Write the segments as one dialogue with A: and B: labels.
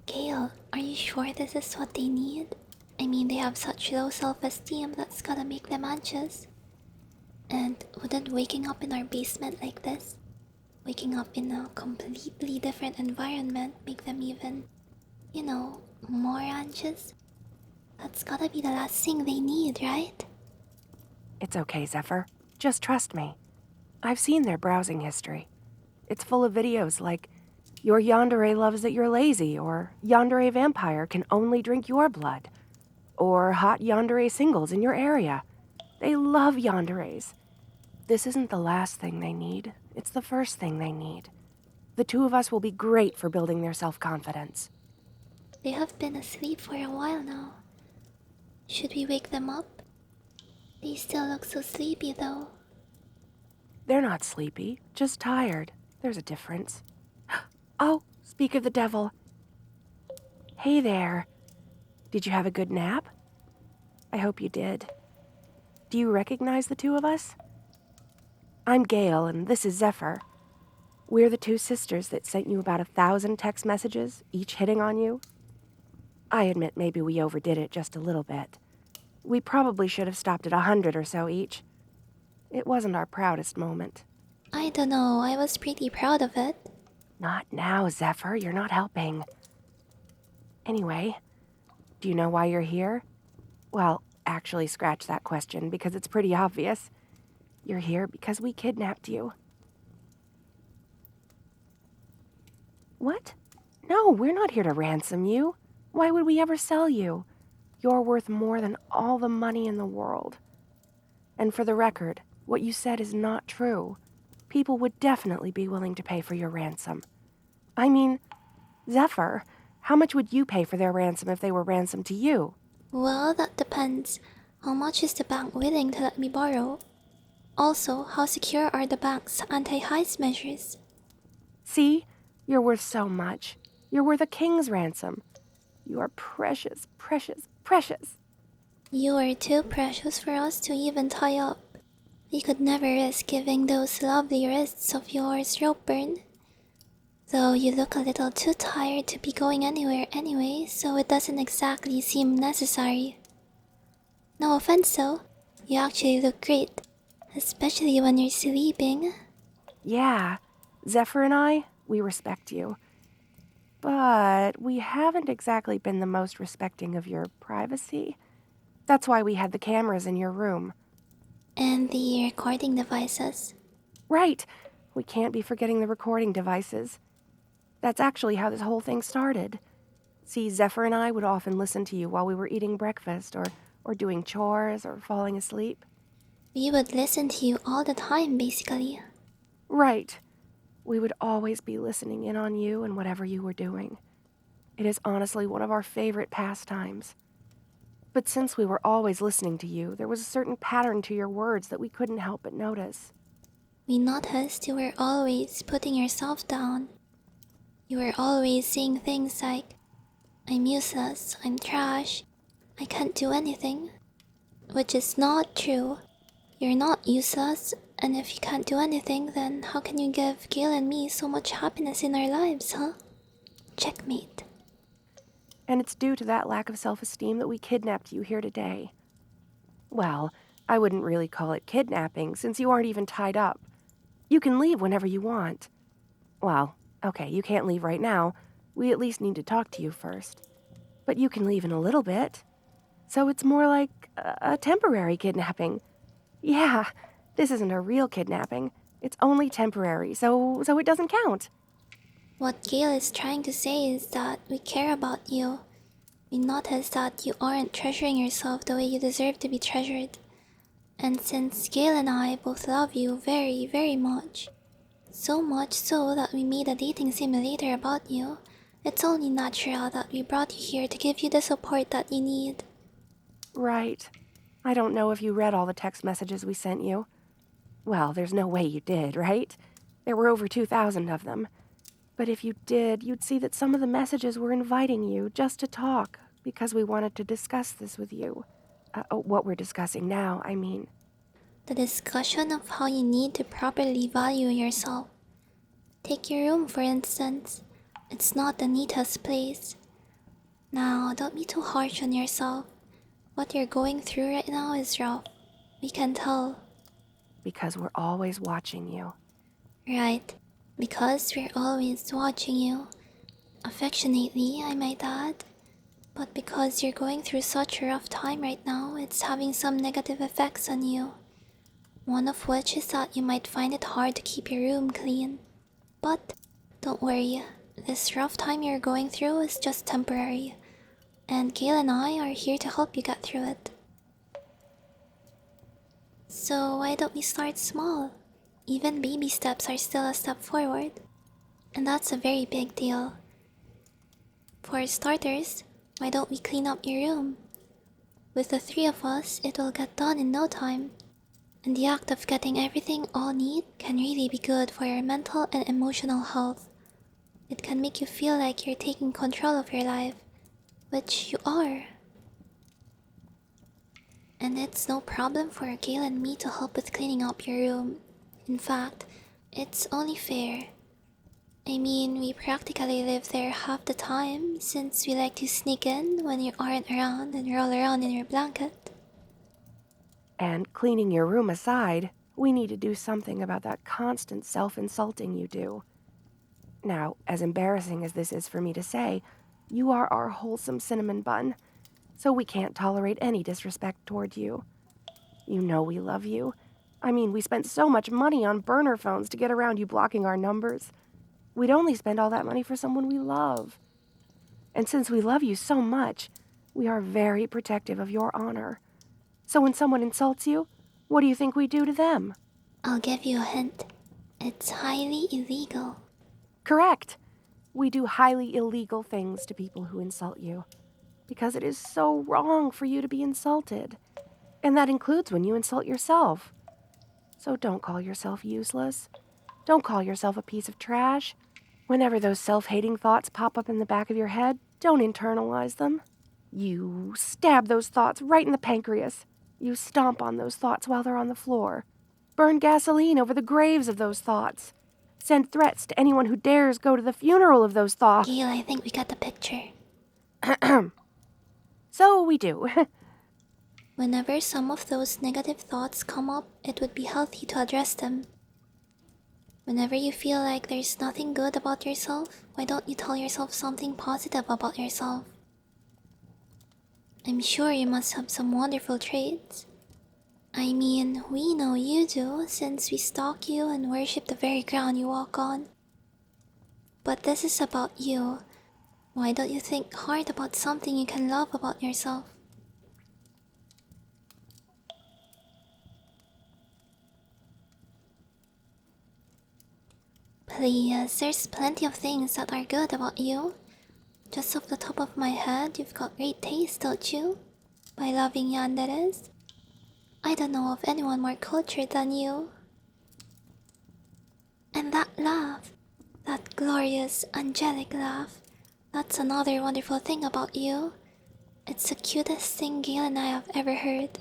A: Gail, are you sure this is what they need? I mean, they have such low self-esteem that's gotta make them anxious. And wouldn't waking up in our basement like this, waking up in a completely different environment, make them even, more anxious? That's gotta be the last thing they need, right?
B: It's okay, Zephyr. Just trust me. I've seen their browsing history. It's full of videos like, your Yandere loves that you're lazy, or Yandere vampire can only drink your blood, or hot Yandere singles in your area. They love Yanderes. This isn't the last thing they need. It's the first thing they need. The two of us will be great for building their self-confidence.
A: They have been asleep for a while now. Should we wake them up? They still look so sleepy though.
B: They're not sleepy, just tired. There's a difference. Oh, speak of the devil. Hey there. Did you have a good nap? I hope you did. Do you recognize the two of us? I'm Gail, and this is Zephyr. We're the two sisters that sent you about 1,000 text messages, each hitting on you. I admit maybe we overdid it just a little bit. We probably should have stopped at 100 or so each. It wasn't our proudest moment.
A: I don't know, I was pretty proud of it.
B: Not now, Zephyr. You're not helping. Anyway, do you know why you're here? Well, actually, scratch that question because it's pretty obvious. You're here because we kidnapped you. What? No, we're not here to ransom you. Why would we ever sell you? You're worth more than all the money in the world. And for the record, what you said is not true. People would definitely be willing to pay for your ransom. I mean, Zephyr, how much would you pay for their ransom if they were ransomed to you?
A: Well, that depends. How much is the bank willing to let me borrow? Also, how secure are the bank's anti-heist measures?
B: See? You're worth so much. You're worth a king's ransom. You are precious, precious, precious.
A: You are too precious for us to even tie up. We could never risk giving those lovely wrists of yours rope burn. Though you look a little too tired to be going anywhere anyway, so it doesn't exactly seem necessary. No offense though, you actually look great. Especially when you're sleeping.
B: Yeah, Zephyr and I, we respect you. But we haven't exactly been the most respecting of your privacy. That's why we had the cameras in your room.
A: And the recording devices.
B: Right, we can't be forgetting the recording devices. That's actually how this whole thing started. See, Zephyr and I would often listen to you while we were eating breakfast or doing chores or falling asleep.
A: We would listen to you all the time, basically.
B: Right. We would always be listening in on you and whatever you were doing. It is honestly one of our favorite pastimes. But since we were always listening to you, there was a certain pattern to your words that we couldn't help but notice.
A: We noticed you were always putting yourself down. You were always saying things like, I'm useless, I'm trash, I can't do anything. Which is not true. You're not useless, and if you can't do anything, then how can you give Gail and me so much happiness in our lives, huh? Checkmate.
B: And it's due to that lack of self-esteem that we kidnapped you here today. Well, I wouldn't really call it kidnapping since you aren't even tied up. You can leave whenever you want. Well, okay, you can't leave right now. We at least need to talk to you first. But you can leave in a little bit. So it's more like a temporary kidnapping. Yeah, this isn't a real kidnapping. It's only temporary, so it doesn't count.
A: What Gail is trying to say is that we care about you. We notice that you aren't treasuring yourself the way you deserve to be treasured. And since Gail and I both love you very, very much, so much so that we made a dating simulator about you, it's only natural that we brought you here to give you the support that you need.
B: Right. I don't know if you read all the text messages we sent you. Well, there's no way you did, right? There were over 2,000 of them. But if you did, you'd see that some of the messages were inviting you just to talk, because we wanted to discuss this with you. What we're discussing now, I mean.
A: The discussion of how you need to properly value yourself. Take your room, for instance. It's not the neatest place. Now, don't be too harsh on yourself. What you're going through right now is rough. We can tell.
B: Because we're always watching you.
A: Right. Because we're always watching you. Affectionately, I might add. But because you're going through such a rough time right now, it's having some negative effects on you. One of which is that you might find it hard to keep your room clean. But don't worry, this rough time you're going through is just temporary, and Gail and I are here to help you get through it. So why don't we start small? Even baby steps are still a step forward, and that's a very big deal. For starters, why don't we clean up your room? With the three of us, it will get done in no time. And the act of getting everything all neat can really be good for your mental and emotional health. It can make you feel like you're taking control of your life, which you are. And it's no problem for Gail and me to help with cleaning up your room. In fact, it's only fair. I mean, we practically live there half the time since we like to sneak in when you aren't around and roll around in your blanket.
B: And cleaning your room aside, we need to do something about that constant self-insulting you do. Now, as embarrassing as this is for me to say, you are our wholesome cinnamon bun, so we can't tolerate any disrespect toward you. You know we love you. I mean, we spent so much money on burner phones to get around you blocking our numbers. We'd only spend all that money for someone we love. And since we love you so much, we are very protective of your honor. So when someone insults you, what do you think we do to them?
A: I'll give you a hint. It's highly illegal.
B: Correct. We do highly illegal things to people who insult you. Because it is so wrong for you to be insulted. And that includes when you insult yourself. So don't call yourself useless. Don't call yourself a piece of trash. Whenever those self-hating thoughts pop up in the back of your head, don't internalize them. You stab those thoughts right in the pancreas. You stomp on those thoughts while they're on the floor. Burn gasoline over the graves of those thoughts. Send threats to anyone who dares go to the funeral of those thoughts.
A: Gail, I think we got the picture.
B: So we do.
A: Whenever some of those negative thoughts come up, it would be healthy to address them. Whenever you feel like there's nothing good about yourself, why don't you tell yourself something positive about yourself? I'm sure you must have some wonderful traits. I mean, we know you do since we stalk you and worship the very ground you walk on. But this is about you. Why don't you think hard about something you can love about yourself? Please, there's plenty of things that are good about you. Just off the top of my head, you've got great taste, don't you? By loving yanderes. I don't know of anyone more cultured than you. And that laugh, that glorious, angelic laugh, that's another wonderful thing about you. It's the cutest thing Gail and I have ever heard.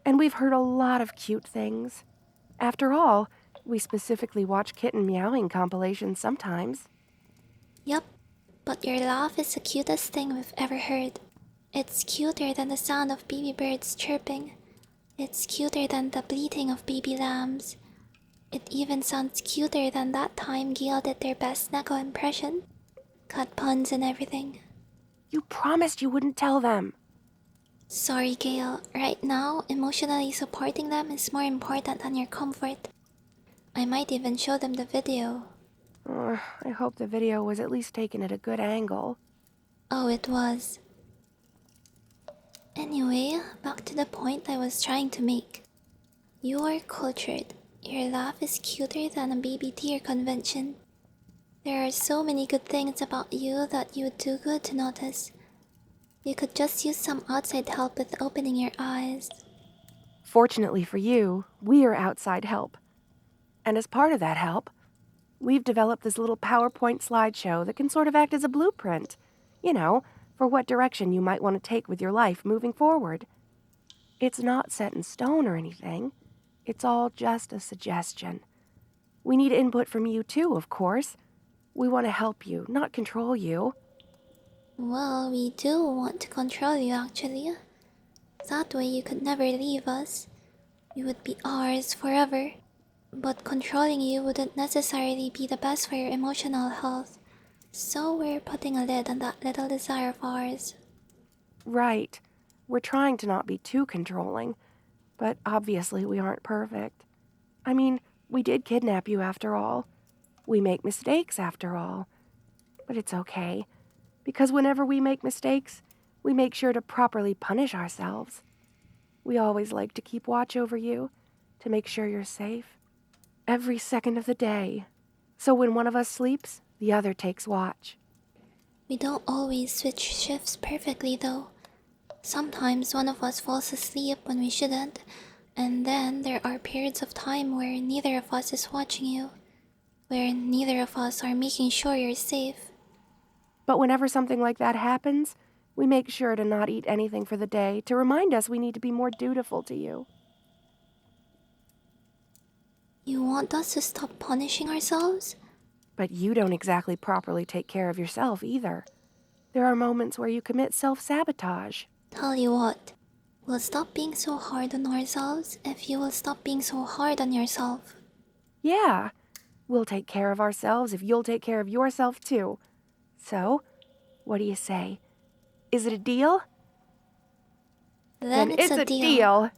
B: And we've heard a lot of cute things. After all, we specifically watch kitten meowing compilations sometimes.
A: Yup, but your laugh is the cutest thing we've ever heard. It's cuter than the sound of baby birds chirping. It's cuter than the bleating of baby lambs. It even sounds cuter than that time Gail did their best Neko impression. Cut puns and everything.
B: You promised you wouldn't tell them.
A: Sorry, Gail. Right now, emotionally supporting them is more important than your comfort. I might even show them the video.
B: I hope the video was at least taken at a good angle.
A: Oh, it was. Anyway, back to the point I was trying to make. You are cultured. Your laugh is cuter than a baby deer convention. There are so many good things about you that you would do good to notice. You could just use some outside help with opening your eyes.
B: Fortunately for you, we are outside help. And as part of that help, we've developed this little PowerPoint slideshow that can sort of act as a blueprint, for what direction you might want to take with your life moving forward. It's not set in stone or anything. It's all just a suggestion. We need input from you too, of course. We want to help you, not control you.
A: Well, we do want to control you actually. That way you could never leave us. You would be ours forever. But controlling you wouldn't necessarily be the best for your emotional health. So we're putting a lid on that little desire of ours.
B: Right. We're trying to not be too controlling, but obviously we aren't perfect. I mean, we did kidnap you after all. We make mistakes after all. But it's okay, because whenever we make mistakes, we make sure to properly punish ourselves. We always like to keep watch over you, to make sure you're safe, every second of the day. So when one of us sleeps, the other takes watch.
A: We don't always switch shifts perfectly though. Sometimes one of us falls asleep when we shouldn't, and then there are periods of time where neither of us is watching you, where neither of us are making sure you're safe.
B: But whenever something like that happens, we make sure to not eat anything for the day to remind us we need to be more dutiful to you.
A: You want us to stop punishing ourselves?
B: But you don't exactly properly take care of yourself either. There are moments where you commit self-sabotage.
A: Tell you what, we'll stop being so hard on ourselves if you will stop being so hard on yourself.
B: Yeah, we'll take care of ourselves if you'll take care of yourself too. So, what do you say? Is it a deal?
A: Then it's
B: It's
A: a
B: a
A: deal.
B: deal.